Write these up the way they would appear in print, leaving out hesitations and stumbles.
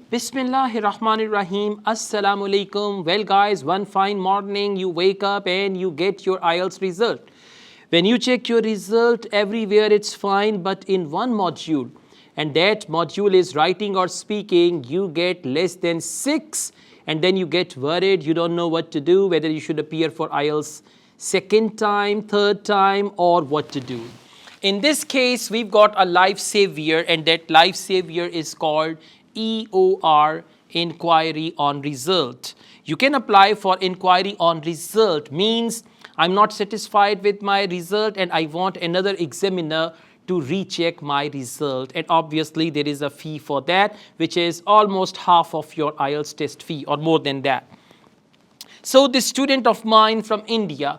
Bismillahirrahmanirrahim. Assalamu alaikum. Well guys, one fine morning you wake up and you get your IELTS result. When you check your result, everywhere it's fine, but in one module, and that module is writing or speaking, you get less than 6, and then you get worried. You don't know what to do, whether you should appear for IELTS second time, third time, or what to do. In this case, we've got a life savior, and that life savior is called EOR, Inquiry on Result. You can apply for Inquiry on Result, means I'm not satisfied with my result and I want another examiner to recheck my result, and obviously there is a fee for that, which is almost half of your IELTS test fee or more than that. So this student of mine from India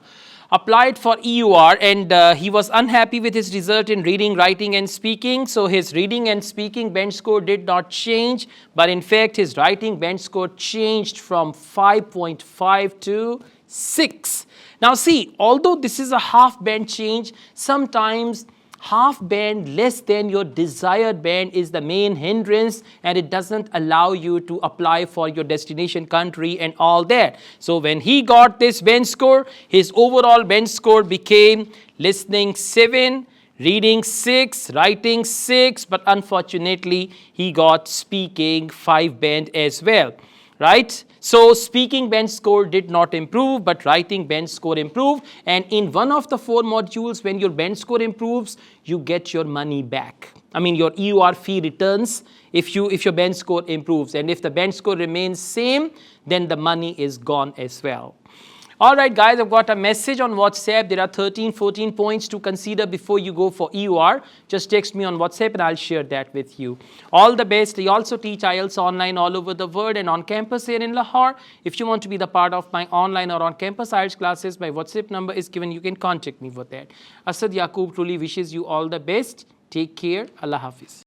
applied for EOR, and he was unhappy with his result in reading, writing and speaking. So his reading and speaking bench score did not change, but in fact his writing bench score changed from 5.5 to 6. Now see, although this is a half band change, sometimes half band less than your desired band is the main hindrance, and it doesn't allow you to apply for your destination country and all that. So when he got this bench score, his overall bench score became listening 7, reading 6, writing 6, but unfortunately he got speaking 5 band as well, right? So speaking bench score did not improve, but writing bench score improved. And in one of the 4 modules, when your bench score improves, you get your money back. I mean, your EOR fee returns if your bench score improves. And if the bench score remains same, then the money is gone as well. All right, guys, I've got a message on WhatsApp. There are 13, 14 points to consider before you go for EOR. Just text me on WhatsApp and I'll share that with you. All the best. We also teach IELTS online all over the world and on campus here in Lahore. If you want to be the part of my online or on campus IELTS classes, my WhatsApp number is given. You can contact me for that. Asad Yaqub truly wishes you all the best. Take care. Allah Hafiz.